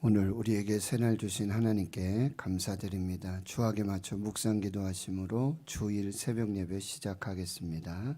오늘 우리에게 새날 주신 하나님께 감사드립니다. 주악에 맞춰 묵상 기도하심으로 주일 새벽 예배 시작하겠습니다.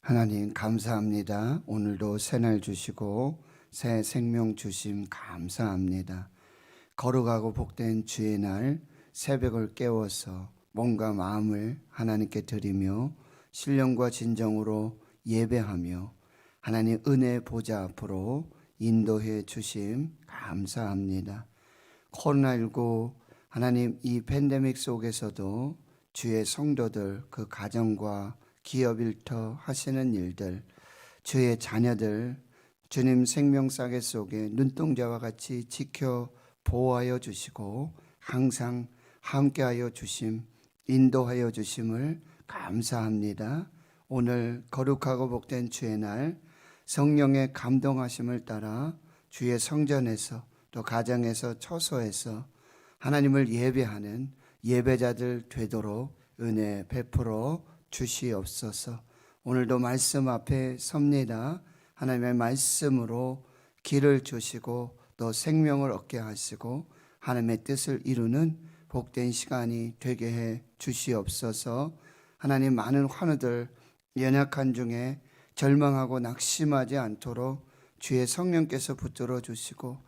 하나님 감사합니다. 오늘도 새날 주시고 새 생명 주심 감사합니다. 거룩하고 복된 주의 날 새벽을 깨워서 몸과 마음을 하나님께 드리며 신령과 진정으로 예배하며 하나님 은혜 보좌 앞으로 인도해 주심 감사합니다. 코로나19 하나님 이 팬데믹 속에서도 주의 성도들 그 가정과 기업 일터 하시는 일들, 주의 자녀들 주님 생명싸개 속에 눈동자와 같이 지켜 보호하여 주시고 항상 함께하여 주심, 인도하여 주심을 감사합니다. 오늘 거룩하고 복된 주의 날 성령의 감동하심을 따라 주의 성전에서 또 가정에서 처소에서 하나님을 예배하는 예배자들 되도록 은혜 베풀어 주시옵소서. 오늘도 말씀 앞에 섭니다. 하나님의 말씀으로 길을 주시고 또 생명을 얻게 하시고 하나님의 뜻을 이루는 복된 시간이 되게 해 주시옵소서. 하나님 많은 환우들 연약한 중에 절망하고 낙심하지 않도록 주의 성령께서 붙들어 주시고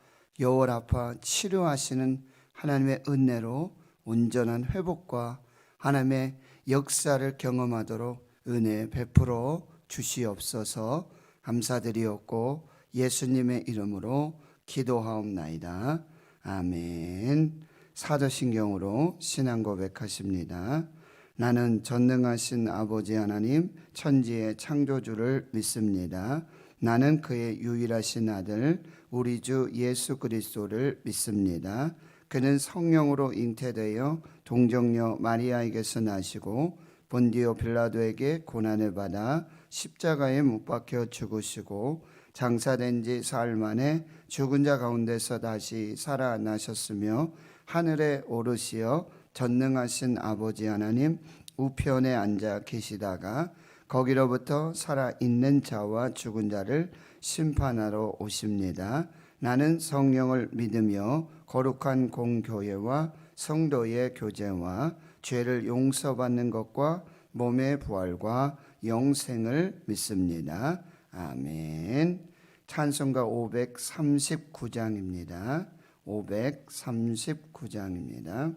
여월 아파 치료하시는 하나님의 은혜로 온전한 회복과 하나님의 역사를 경험하도록 은혜 베풀어 주시옵소서. 감사드리옵고 예수님의 이름으로 기도하옵나이다. 아멘. 사도신경으로 신앙 고백하십니다. 나는 전능하신 아버지 하나님 천지의 창조주를 믿습니다. 나는 그의 유일하신 아들 우리 주 예수 그리스도를 믿습니다. 그는 성령으로 잉태되어 동정녀 마리아에게서 나시고 본디오 빌라도에게 고난을 받아 십자가에 못 박혀 죽으시고 장사된 지 사흘 만에 죽은 자 가운데서 다시 살아나셨으며 하늘에 오르시어 전능하신 아버지 하나님 우편에 앉아 계시다가 거기로부터 살아있는 자와 죽은 자를 심판하러 오십니다. 나는 성령을 믿으며 거룩한 공교회와 성도의 교제와 죄를 용서받는 것과 몸의 부활과 영생을 믿습니다. 아멘. 찬송가 539장입니다. 539장입니다.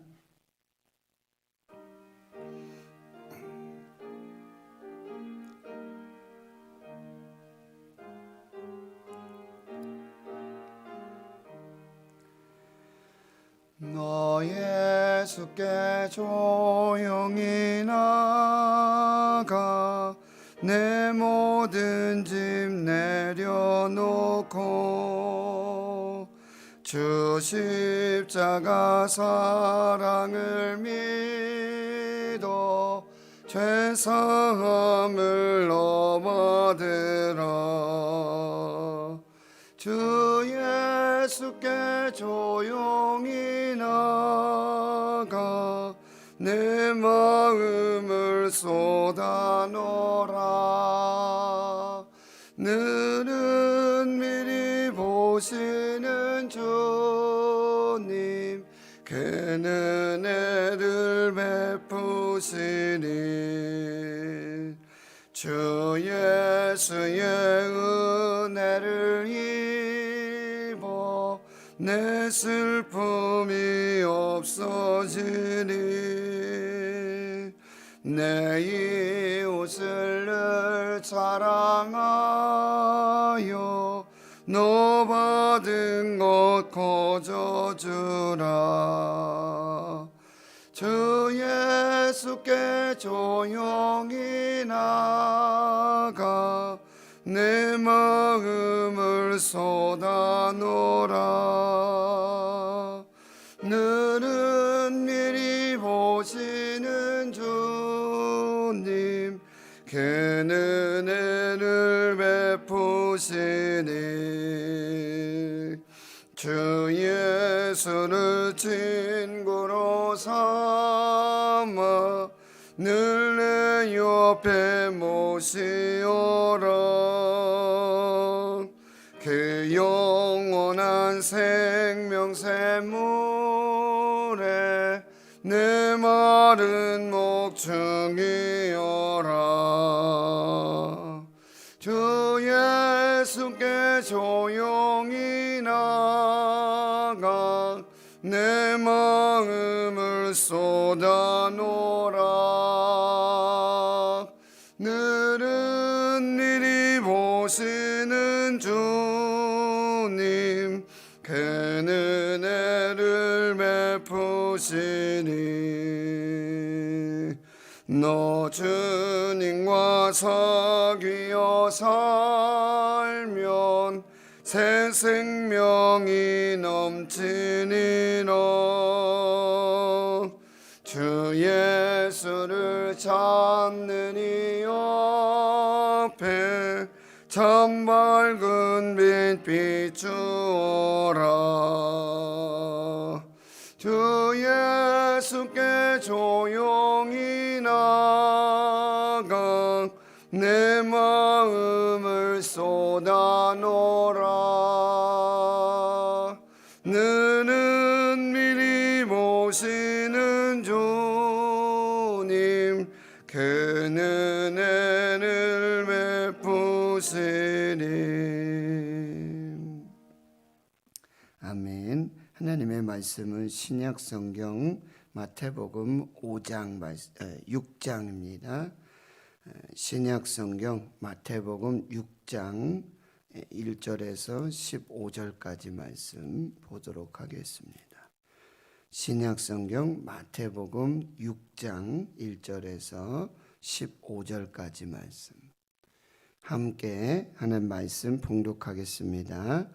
너 예수께 조용히 나가 내 모든 짐 내려놓고 주 십자가 사랑을 믿어 죄사함을 얻으라. 주 예수께 조용히 나가 내 마음을 쏟아놓으라. 너는 미리 보시는 주님 그는 은혜를 베푸시니 주 예수의 은혜를 입어 내 슬픔이 없어지니 내 이웃을 늘 사랑하여 너 받은 것 거저 주라. 주 예수께 조용히 나가 내 마음을 쏟아놓으라. 너는 미리 보시는 주님 큰 은혜를 베푸시니 주 예수를 친구로 삼아 늘 내 옆에 모시오라. 그 영원한 생명샘물에 내 마른 목청이어라. 주 예수께 조용히 나가 내 마음을 쏟아놓으라. 늘은 미리 보시는 주님 큰 은혜를 베푸시니 너 주님과 사귀어 살면 새 생명이 넘치니라. 주 예수를 찾는 이 앞에 참 밝은 빛 비추어라. 주 예수께 조용히 나가 내 마음을 쏟아놓으라. 너는 미리 보시는 주님 큰 은혜를 베푸시니. 아멘. 하나님의 말씀은 신약성경 마태복음 6장입니다. 신약성경 마태복음 6장 1절에서 15절까지 말씀 보도록 하겠습니다. 신약성경 마태복음 6장 1절에서 15절까지 말씀 함께 하는 말씀 봉독하겠습니다.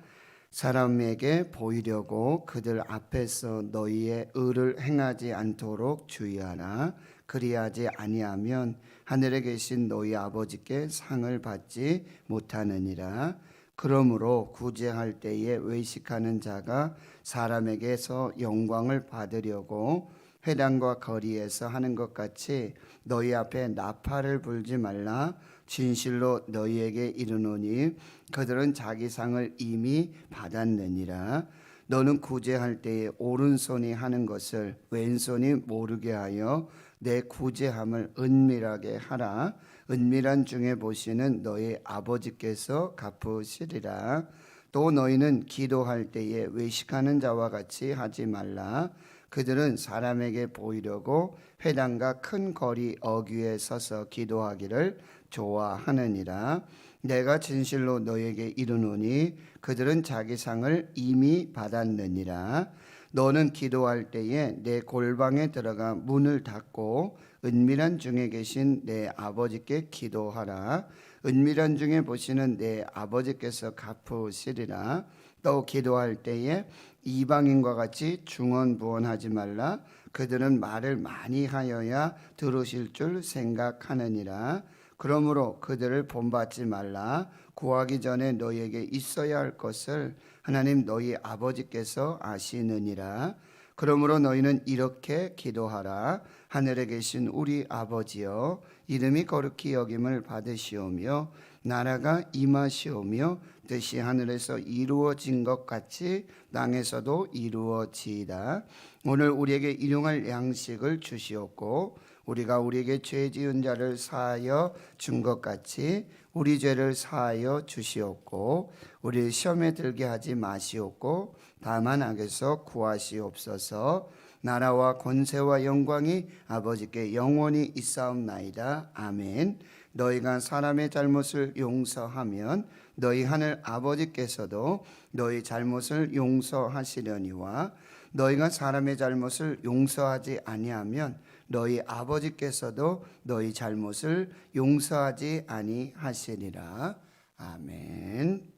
사람에게 보이려고 그들 앞에서 너희의 의를 행하지 않도록 주의하라. 그리하지 아니하면 하늘에 계신 너희 아버지께 상을 받지 못하느니라. 그러므로 구제할 때에 외식하는 자가 사람에게서 영광을 받으려고 회당과 거리에서 하는 것 같이 너희 앞에 나팔을 불지 말라. 진실로 너희에게 이르노니 그들은 자기 상을 이미 받았느니라. 너는 구제할 때에 오른손이 하는 것을 왼손이 모르게 하여 내 구제함을 은밀하게 하라. 은밀한 중에 보시는 너희 아버지께서 갚으시리라. 또 너희는 기도할 때에 외식하는 자와 같이 하지 말라. 그들은 사람에게 보이려고 회당과 큰 거리 어귀에 서서 기도하기를 좋아하느니라. 내가 진실로 너에게 이르노니 그들은 자기 상을 이미 받았느니라. 너는 기도할 때에 내 골방에 들어가 문을 닫고 은밀한 중에 계신 내 아버지께 기도하라. 은밀한 중에 보시는 내 아버지께서 갚으시리라. 또 기도할 때에 이방인과 같이 중언부언하지 말라. 그들은 말을 많이 하여야 들으실 줄 생각하느니라. 그러므로 그들을 본받지 말라. 구하기 전에 너희에게 있어야 할 것을 하나님 너희 아버지께서 아시느니라. 그러므로 너희는 이렇게 기도하라. 하늘에 계신 우리 아버지여, 이름이 거룩히 여김을 받으시오며 나라가 임하시오며 뜻이 하늘에서 이루어진 것 같이 땅에서도 이루어지이다. 오늘 우리에게 일용할 양식을 주시옵고 우리가 우리에게 죄 지은 자를 사하여 준 것 같이 우리 죄를 사하여 주시옵고 우리 시험에 들게 하지 마시옵고 다만 악에서 구하시옵소서. 나라와 권세와 영광이 아버지께 영원히 있사옵나이다. 아멘. 너희가 사람의 잘못을 용서하면 너희 하늘 아버지께서도 너희 잘못을 용서하시려니와 너희가 사람의 잘못을 용서하지 아니하면 너희 아버지께서도 너희 잘못을 용서하지 아니하시리라. 아멘.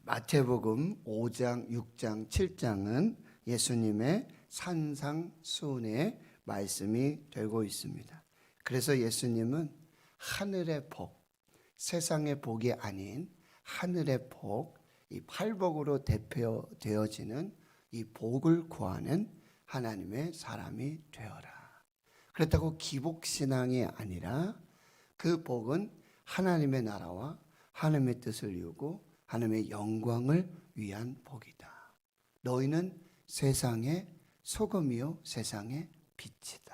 마태복음 5장, 6장, 7장은 예수님의 산상수훈의 말씀이 되고 있습니다. 그래서 예수님은 하늘의 복, 세상의 복이 아닌 하늘의 복, 이 팔복으로 대표되어지는 이 복을 구하는 하나님의 사람이 되어라. 그렇다고 기복신앙이 아니라 그 복은 하나님의 나라와 하나님의 뜻을 이루고 하나님의 영광을 위한 복이다. 너희는 세상의 소금이요 세상의 빛이다.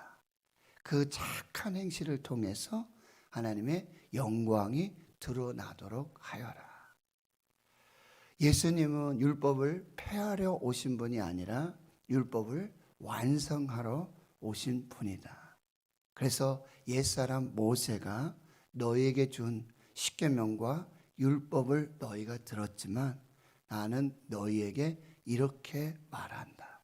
그 착한 행실을 통해서 하나님의 영광이 드러나도록 하여라. 예수님은 율법을 폐하려 오신 분이 아니라 율법을 완성하러 오신 분이다. 그래서 옛사람 모세가 너희에게 준 십계명과 율법을 너희가 들었지만 나는 너희에게 이렇게 말한다.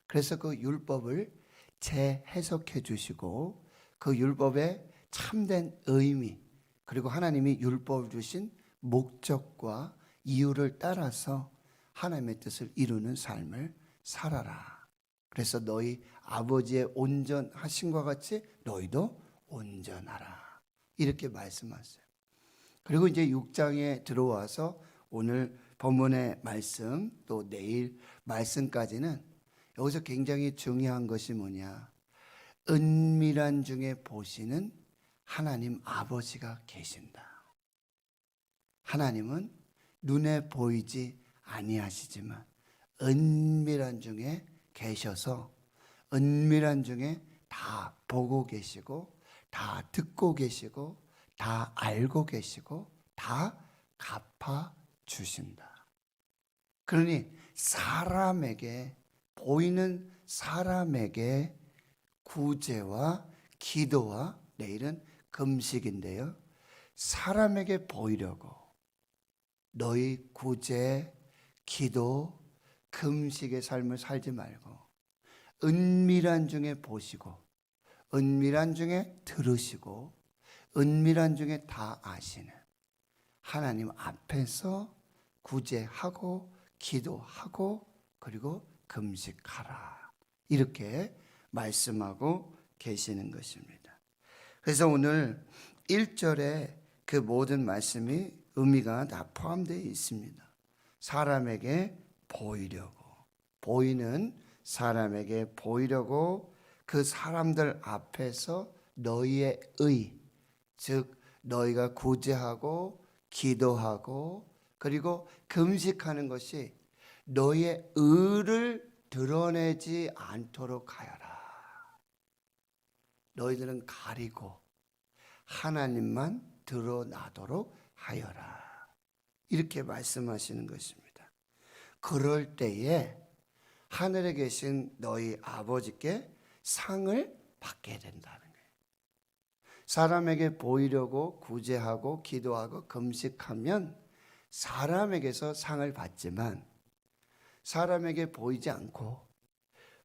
그래서 그 율법을 재해석해 주시고 그 율법의 참된 의미 그리고 하나님이 율법을 주신 목적과 이유를 따라서 하나님의 뜻을 이루는 삶을 살아라. 그래서 너희 아버지의 온전하심과 같이 너희도 온전하라. 이렇게 말씀하세요. 그리고 이제 6장에 들어와서 오늘 본문의 말씀 또 내일 말씀까지는 여기서 굉장히 중요한 것이 뭐냐? 은밀한 중에 보시는 하나님 아버지가 계신다. 하나님은 눈에 보이지 아니하시지만 은밀한 중에 계셔서 은밀한 중에 다 보고 계시고 다 듣고 계시고 다 알고 계시고 다 갚아 주신다. 그러니 사람에게 보이는 사람에게 구제와 기도와 내일은 금식인데요. 사람에게 보이려고 너희 구제, 기도, 금식의 삶을 살지 말고 은밀한 중에 보시고 은밀한 중에 들으시고 은밀한 중에 다 아시는 하나님 앞에서 구제하고 기도하고 그리고 금식하라. 이렇게 말씀하고 계시는 것입니다. 그래서 오늘 1절에 그 모든 말씀이 의미가 다 포함되어 있습니다. 사람에게 보이려고, 보이는 사람에게 보이려고 그 사람들 앞에서 너희의 의, 즉 너희가 구제하고 기도하고 그리고 금식하는 것이 너희의 의를 드러내지 않도록 하여라. 너희들은 가리고 하나님만 드러나도록 하여라. 이렇게 말씀하시는 것입니다. 그럴 때에 하늘에 계신 너희 아버지께 상을 받게 된다는 거예요. 사람에게 보이려고 구제하고 기도하고 금식하면 사람에게서 상을 받지만 사람에게 보이지 않고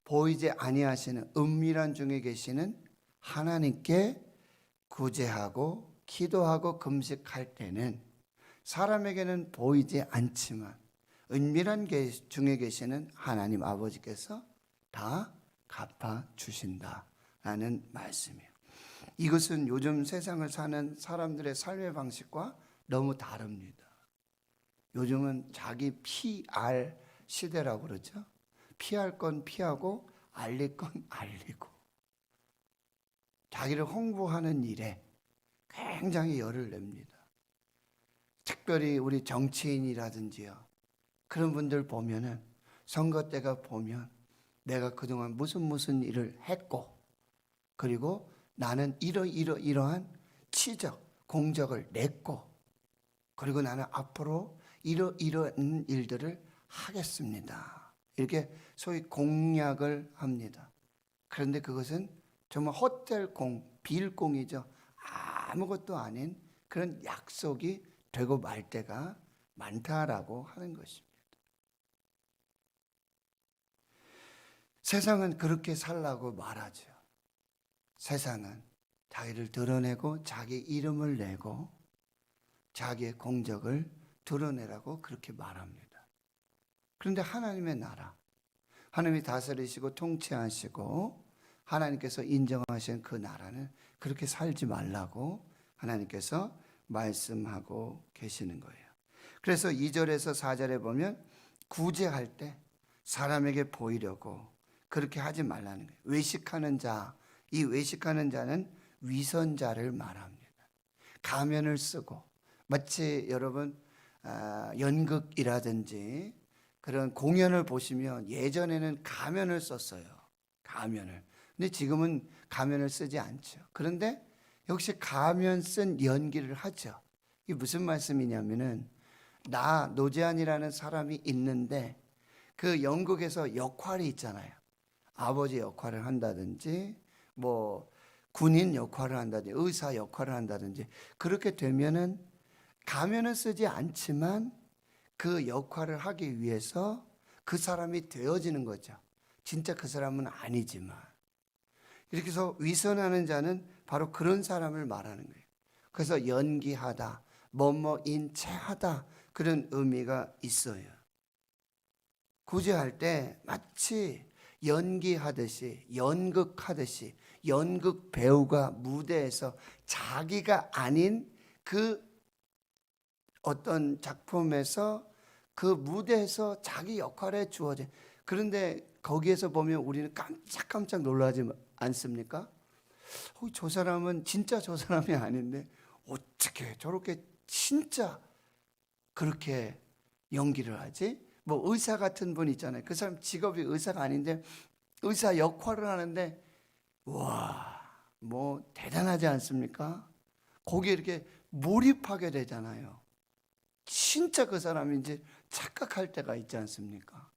보이지 아니하시는 은밀한 중에 계시는 하나님께 구제하고 기도하고 금식할 때는 사람에게는 보이지 않지만 은밀한 중에 계시는 하나님 아버지께서 다 갚아주신다라는 말씀이에요. 이것은 요즘 세상을 사는 사람들의 삶의 방식과 너무 다릅니다. 요즘은 자기 PR 시대라고 그러죠. 피할 건 피하고 알릴 건 알리고 자기를 홍보하는 일에 굉장히 열을 냅니다. 특별히 우리 정치인이라든지요. 그런 분들 보면은 선거 때가 보면 내가 그동안 무슨 일을 했고 그리고 나는 이러한 치적, 공적을 냈고 그리고 나는 앞으로 이런 일들을 하겠습니다. 이렇게 소위 공약을 합니다. 그런데 그것은 정말 헛될 빌공이죠. 아무것도 아닌 그런 약속이 되고 말 때가 많다라고 하는 것입니다. 세상은 그렇게 살라고 말하죠. 세상은 자기를 드러내고 자기 이름을 내고 자기의 공적을 드러내라고 그렇게 말합니다. 그런데 하나님의 나라, 하나님이 다스리시고 통치하시고 하나님께서 인정하신 그 나라는 그렇게 살지 말라고 하나님께서 말씀하고 계시는 거예요. 그래서 2절에서 4절에 보면 구제할 때 사람에게 보이려고 그렇게 하지 말라는 거예요. 외식하는 자, 이 외식하는 자는 위선자를 말합니다. 가면을 쓰고 마치 여러분 연극이라든지 그런 공연을 보시면 예전에는 가면을 썼어요. 가면을. 근데 지금은 가면을 쓰지 않죠. 그런데 역시 가면 쓴 연기를 하죠. 이게 무슨 말씀이냐면은 나 노재한이라는 사람이 있는데 그 연극에서 역할이 있잖아요. 아버지 역할을 한다든지 뭐 군인 역할을 한다든지 의사 역할을 한다든지 그렇게 되면은 가면을 쓰지 않지만 그 역할을 하기 위해서 그 사람이 되어지는 거죠. 진짜 그 사람은 아니지만. 이렇게 해서 위선하는 자는 바로 그런 사람을 말하는 거예요. 그래서 연기하다, 뭐뭐인 체하다 그런 의미가 있어요. 구제할 때 마치 연기하듯이 연극하듯이 연극 배우가 무대에서 자기가 아닌 그 어떤 작품에서 그 무대에서 자기 역할에 주어진 그런데 거기에서 보면 우리는 깜짝깜짝 놀라지 않습니까? 저 사람은 진짜 저 사람이 아닌데 어떻게 저렇게 진짜 그렇게 연기를 하지? 뭐 의사 같은 분 있잖아요. 그 사람 직업이 의사가 아닌데 의사 역할을 하는데 와, 뭐 대단하지 않습니까? 거기에 이렇게 몰입하게 되잖아요. 진짜 그 사람인지 착각할 때가 있지 않습니까?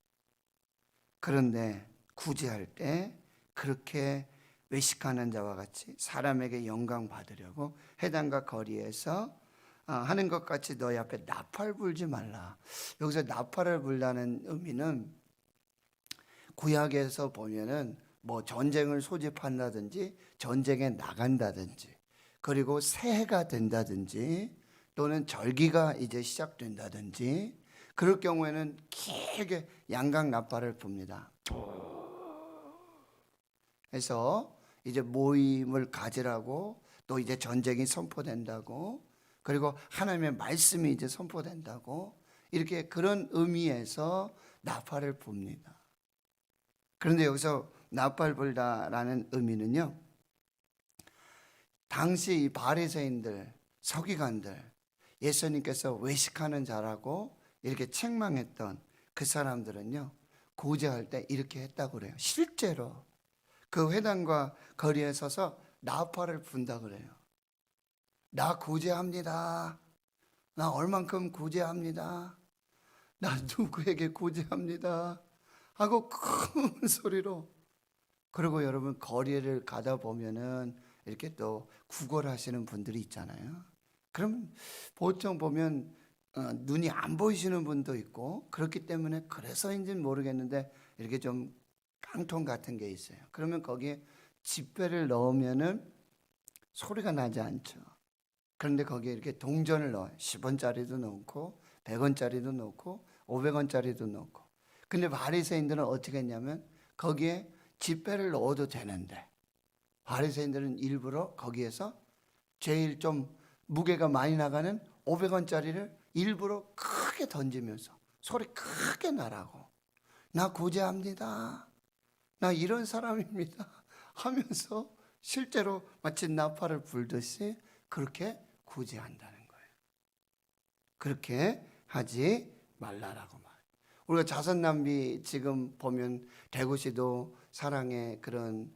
그런데 구제할 때 그렇게 외식하는 자와 같이 사람에게 영광 받으려고 회당과 거리에서 하는 것 같이 너희 앞에 나팔 불지 말라. 여기서 나팔을 불라는 의미는 구약에서 보면은 뭐 전쟁을 소집한다든지 전쟁에 나간다든지 그리고 새해가 된다든지 또는 절기가 이제 시작된다든지 그럴 경우에는 길게 양각 나팔을 붑니다. 해서 이제 모임을 가지라고 또 이제 전쟁이 선포된다고 그리고 하나님의 말씀이 이제 선포된다고 이렇게 그런 의미에서 나팔을 붑니다. 그런데 여기서 나팔 불다라는 의미는요. 당시 이 바리새인들, 서기관들 예수님께서 외식하는 자라고 이렇게 책망했던 그 사람들은요. 구제할 때 이렇게 했다고 그래요. 실제로 그 회당과 거리에 서서 나팔을 분다 그래요. 나 구제합니다. 나 얼만큼 구제합니다. 나 누구에게 구제합니다. 하고 큰 소리로 그리고 여러분 거리를 가다 보면은 이렇게 또 구걸하시는 분들이 있잖아요. 그럼 보통 보면 눈이 안 보이시는 분도 있고 그렇기 때문에 그래서인지는 모르겠는데 이렇게 좀 깡통 같은 게 있어요. 그러면 거기에 지폐를 넣으면은 소리가 나지 않죠. 그런데 거기에 이렇게 동전을 넣어요. 10원짜리도 넣고 100원짜리도 넣고 500원짜리도 넣고. 근데 바리새인들은 어떻게 했냐면 거기에 지폐를 넣어도 되는데 바리새인들은 일부러 거기에서 제일 좀 무게가 많이 나가는 500원짜리를 일부러 크게 던지면서 소리 크게 나라고 나 구제합니다. 나 이런 사람입니다. 하면서 실제로 마치 나팔을 불듯이 그렇게 구제한다는 거예요. 그렇게 하지 말라라고 말해요. 우리가 자선 낭비 지금 보면 대구시도 사랑의 그런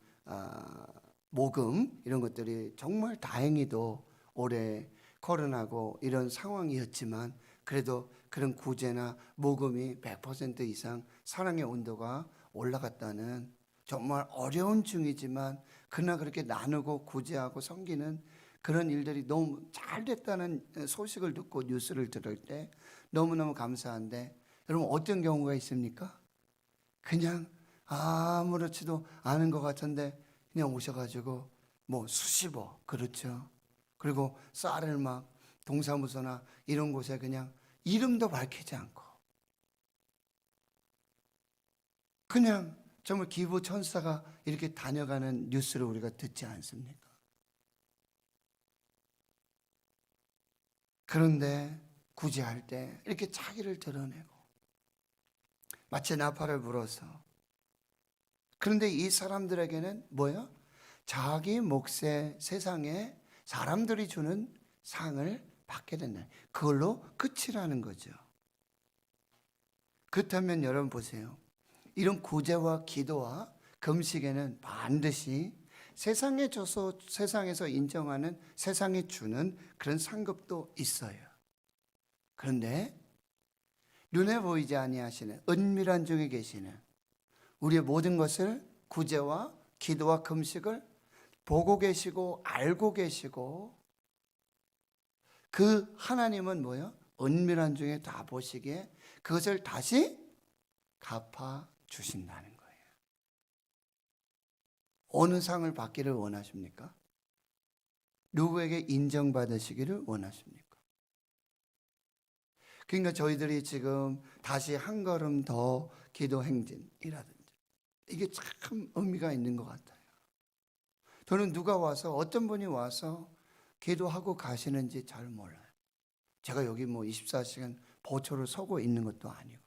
모금 이런 것들이 정말 다행히도 올해 코로나고 이런 상황이었지만 그래도 그런 구제나 모금이 100% 이상 사랑의 온도가 올라갔다는 정말 어려운 중이지만 그러나 그렇게 나누고 구제하고 섬기는 그런 일들이 너무 잘 됐다는 소식을 듣고 뉴스를 들을 때 너무너무 감사한데, 여러분 어떤 경우가 있습니까? 그냥 아무렇지도 않은 것 같은데 그냥 오셔가지고 뭐 수십억, 그렇죠. 그리고 쌀을 막 동사무소나 이런 곳에 그냥 이름도 밝히지 않고 그냥 정말 기부 천사가 이렇게 다녀가는 뉴스를 우리가 듣지 않습니까? 그런데 구제할 때 이렇게 자기를 드러내고 마치 나팔을 불어서, 그런데 이 사람들에게는 뭐예요? 자기 몫의 세상에 사람들이 주는 상을 받게 된다. 그걸로 끝이라는 거죠. 그렇다면 여러분 보세요. 이런 구제와 기도와 금식에는 반드시 세상에 줘서 세상에서 인정하는, 세상에 주는 그런 상급도 있어요. 그런데 눈에 보이지 아니하시는 은밀한 중에 계시는 우리의 모든 것을, 구제와 기도와 금식을 보고 계시고 알고 계시고, 그 하나님은 뭐예요? 은밀한 중에 다 보시기에 그것을 다시 갚아 주신다는 거예요. 어느 상을 받기를 원하십니까? 누구에게 인정받으시기를 원하십니까? 그러니까 저희들이 지금 다시 한 걸음 더 기도 행진이라든지, 이게 참 의미가 있는 것 같아요. 저는 누가 와서, 어떤 분이 와서 기도하고 가시는지 잘 몰라요. 제가 여기 뭐 24시간 보초를 서고 있는 것도 아니고요.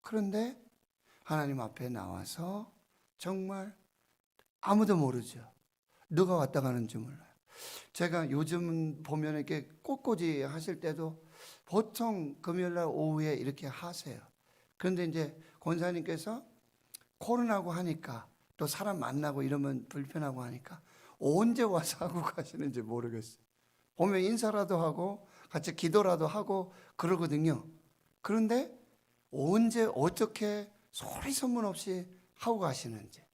그런데 하나님 앞에 나와서 정말 아무도 모르죠. 누가 왔다 가는지 몰라요. 제가 요즘 보면 이렇게 꽃꽂이 하실 때도 보통 금요일날 오후에 이렇게 하세요. 그런데 이제 권사님께서 코로나고 하니까 또 사람 만나고 이러면 불편하고 하니까 언제 와서 하고 가시는지 모르겠어요. 보면 인사라도 하고 같이 기도라도 하고 그러거든요. 그런데 언제 어떻게 소리 소문 없이 하고 가시는지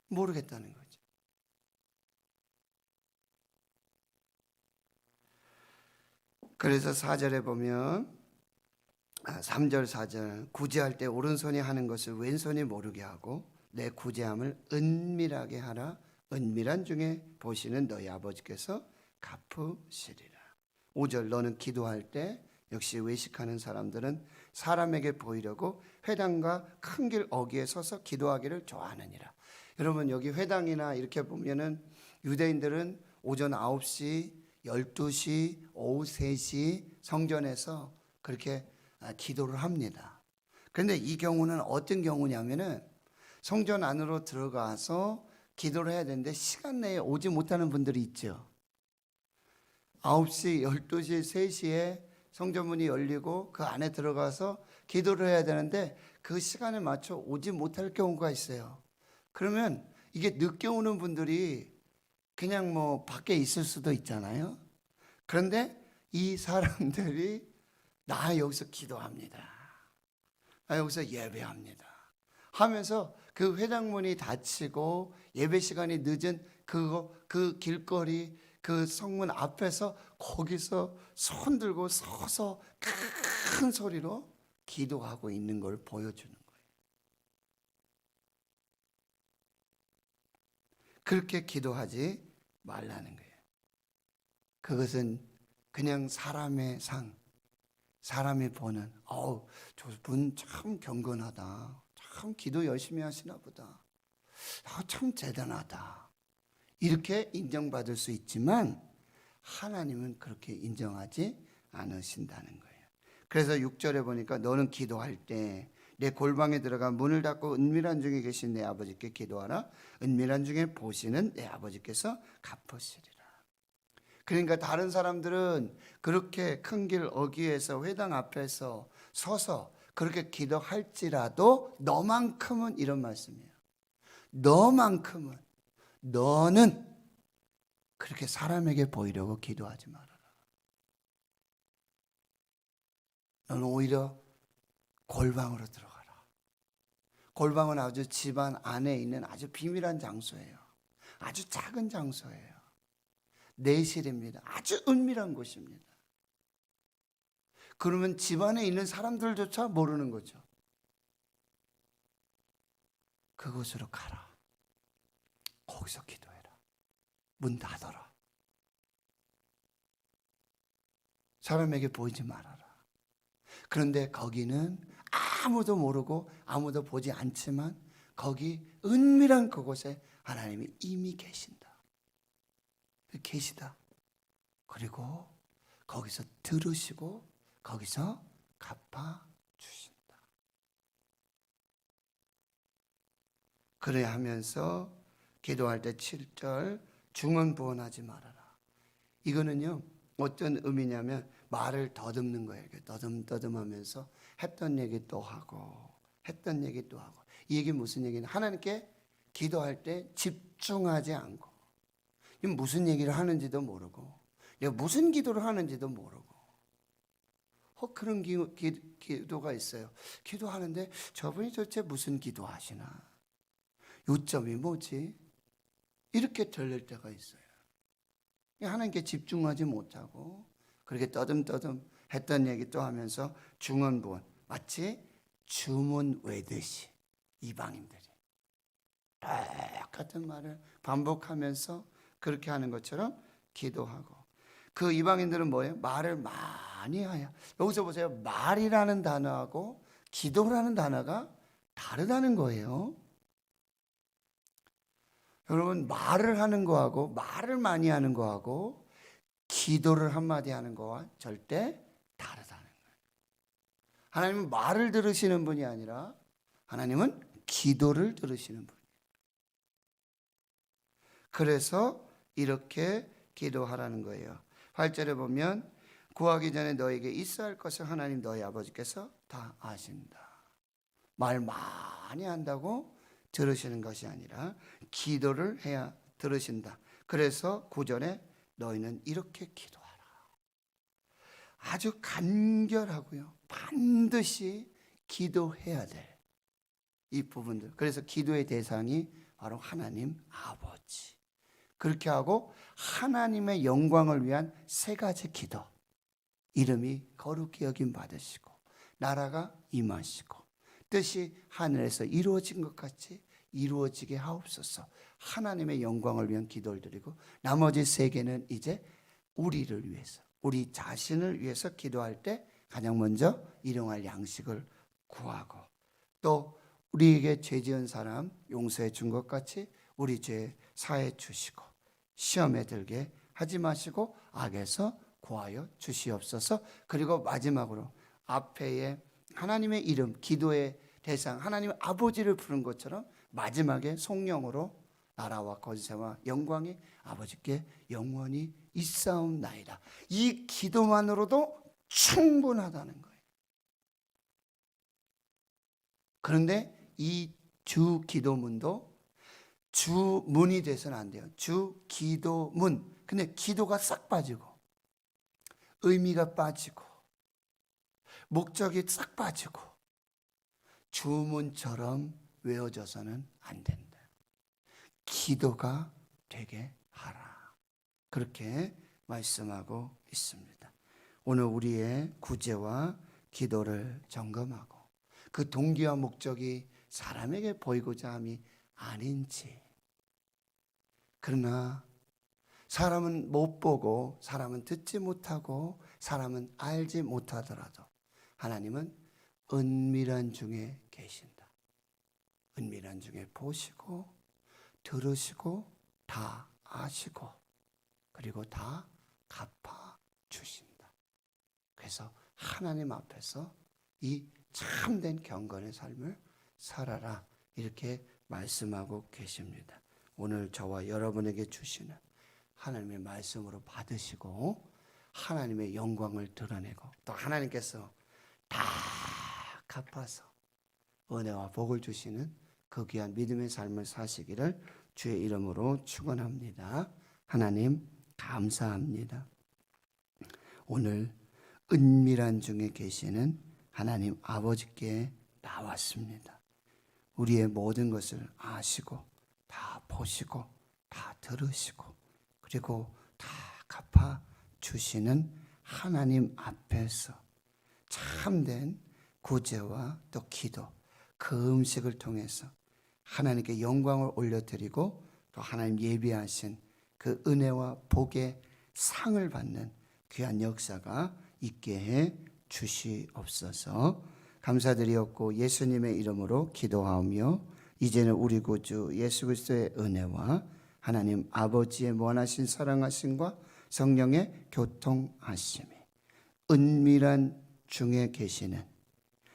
모르겠다는 거죠. 그래서 4절에 보면 3절 4절, 구제할 때 오른손이 하는 것을 왼손이 모르게 하고 내 구제함을 은밀하게 하라. 은밀한 중에 보시는 너희 아버지께서 갚으시리라. 5절, 너는 기도할 때 역시 외식하는 사람들은 사람에게 보이려고 회당과 큰 길 어귀에 서서 기도하기를 좋아하느니라. 여러분 여기 회당이나 이렇게 보면은 유대인들은 오전 9시, 12시, 오후 3시 성전에서 그렇게 기도를 합니다. 그런데 이 경우는 어떤 경우냐면은 성전 안으로 들어가서 기도를 해야 되는데 시간 내에 오지 못하는 분들이 있죠. 9시, 12시, 3시에 성전문이 열리고 그 안에 들어가서 기도를 해야 되는데 그 시간에 맞춰 오지 못할 경우가 있어요. 그러면 이게 늦게 오는 분들이 그냥 뭐 밖에 있을 수도 있잖아요. 그런데 이 사람들이 나 여기서 기도합니다, 나 여기서 예배합니다 하면서 그 회당문이 닫히고 예배 시간이 늦은 그 길거리, 그 성문 앞에서 거기서 손 들고 서서 큰 소리로 기도하고 있는 걸 보여주는 거예요. 그렇게 기도하지 말라는 거예요. 그것은 그냥 사람의 상, 사람이 보는 저분 참 경건하다, 참 기도 열심히 하시나 보다, 참 대단하다, 이렇게 인정받을 수 있지만 하나님은 그렇게 인정하지 않으신다는 거예요. 그래서 6절에 보니까 너는 기도할 때 내 골방에 들어가 문을 닫고 은밀한 중에 계신 내 아버지께 기도하라. 은밀한 중에 보시는 내 아버지께서 갚으시리라. 그러니까 다른 사람들은 그렇게 큰 길 어귀에서 회당 앞에서 서서 그렇게 기도할지라도 너만큼은, 이런 말씀이에요, 너만큼은, 너는 그렇게 사람에게 보이려고 기도하지 말아라. 너는 오히려 골방으로 들어가라. 골방은 아주 집안 안에 있는 아주 비밀한 장소예요. 아주 작은 장소예요. 내실입니다. 아주 은밀한 곳입니다. 그러면 집안에 있는 사람들조차 모르는 거죠. 그곳으로 가라. 거기서 기도해라. 문 닫아라. 사람에게 보이지 말아라. 그런데 거기는 아무도 모르고 아무도 보지 않지만 거기 은밀한 그곳에 하나님이 이미 계신다. 계시다. 그리고 거기서 들으시고 거기서 갚아주신다. 그래 하면서 기도할 때 7절 중언부언하지 말아라. 이거는요 어떤 의미냐면 말을 더듬는 거예요. 더듬하면서 했던 얘기 또 하고 했던 얘기 또 하고. 이 얘기 무슨 얘기냐? 하나님께 기도할 때 집중하지 않고 무슨 얘기를 하는지도 모르고 내가 무슨 기도를 하는지도 모르고 그런 기도가 있어요. 기도하는데 저분이 도대체 무슨 기도하시나? 요점이 뭐지? 이렇게 들릴 때가 있어요. 하나님께 집중하지 못하고 그렇게 떠듬떠듬 했던 얘기 또 하면서 중언부언, 마치 주문 외듯이 이방인들이 똑같은 말을 반복하면서 그렇게 하는 것처럼 기도하고. 그 이방인들은 뭐예요? 말을 많이 하여. 여기서 보세요. 말이라는 단어하고 기도라는 단어가 다르다는 거예요. 여러분, 말을 하는 거하고 말을 많이 하는 거하고 기도를 한마디 하는 거와 절대 다르다는 거예요. 하나님은 말을 들으시는 분이 아니라 하나님은 기도를 들으시는 분이에요. 그래서 이렇게 기도하라는 거예요. 8절에 보면 구하기 전에 너에게 있어야 할 것을 하나님 너희 아버지께서 다 아신다. 말 많이 한다고 들으시는 것이 아니라 기도를 해야 들으신다. 그래서 9절에 너희는 이렇게 기도하라. 아주 간결하고요. 반드시 기도해야 돼. 이 부분들. 그래서 기도의 대상이 바로 하나님 아버지. 그렇게 하고 하나님의 영광을 위한 세 가지 기도. 이름이 거룩히 여김 받으시고 나라가 임하시고 뜻이 하늘에서 이루어진 것 같이 이루어지게 하옵소서. 하나님의 영광을 위한 기도를 드리고 나머지 세 개는 이제 우리를 위해서, 우리 자신을 위해서 기도할 때 가장 먼저 일용할 양식을 구하고 또 우리에게 죄 지은 사람 용서해 준 것 같이 우리 죄 사해 주시고 시험에 들게 하지 마시고 악에서 구하여 주시옵소서. 그리고 마지막으로 앞에에 하나님의 이름, 기도의 대상 하나님 아버지를 부른 것처럼 마지막에 성령으로 나라와 권세와 영광이 아버지께 영원히 있사옵나이다. 이 기도만으로도 충분하다는 거예요. 그런데 이 주 기도문도 주문이 돼서는 안 돼요. 주 기도문. 근데 기도가 싹 빠지고 의미가 빠지고 목적이 싹 빠지고 주문처럼 외워져서는 안 된다. 기도가 되게 하라. 그렇게 말씀하고 있습니다. 오늘 우리의 구제와 기도를 점검하고 그 동기와 목적이 사람에게 보이고자 함이 아닌지. 그러나 사람은 못 보고 사람은 듣지 못하고 사람은 알지 못하더라도 하나님은 은밀한 중에 계신다. 은밀한 중에 보시고 들으시고 다 아시고 그리고 다 갚아 주신다. 그래서 하나님 앞에서 이 참된 경건의 삶을 살아라. 이렇게 말씀하고 계십니다. 오늘 저와 여러분에게 주시는 하나님의 말씀으로 받으시고 하나님의 영광을 드러내고 또 하나님께서 다 갚아서 은혜와 복을 주시는 그 귀한 믿음의 삶을 사시기를 주의 이름으로 축원합니다. 하나님 감사합니다. 오늘 은밀한 중에 계시는 하나님 아버지께 나왔습니다. 우리의 모든 것을 아시고 다 보시고 다 들으시고 그리고 다 갚아 주시는 하나님 앞에서 참된 구제와 또 기도, 그 음식을 통해서 하나님께 영광을 올려드리고 또 하나님 예비하신 그 은혜와 복의 상을 받는 귀한 역사가 있게 해 주시옵소서. 감사드리옵고 예수님의 이름으로 기도하오며 이제는 우리 구주 예수 그리스도의 은혜와 하나님 아버지의 무한하신 사랑하심과 성령의 교통하심이 은밀한 중에 계시는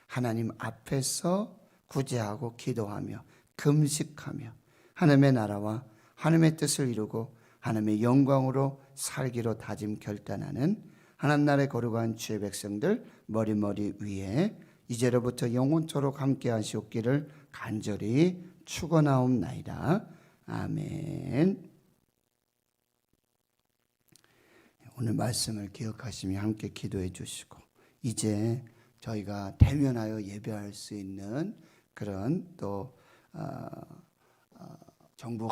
하나님 앞에서 구제하고 기도하며 금식하며 하나님의 나라와 하나님의 뜻을 이루고 하나님의 영광으로 살기로 다짐 결단하는 하나님 나라의 거룩한 주의 백성들 머리머리 위에 이제로부터 영원토록 함께 하시옵기를 간절히 축원하옵나이다. 아멘. 오늘 말씀을 기억하시며 함께 기도해 주시고 이제 저희가 대면하여 예배할 수 있는 그런 또 정부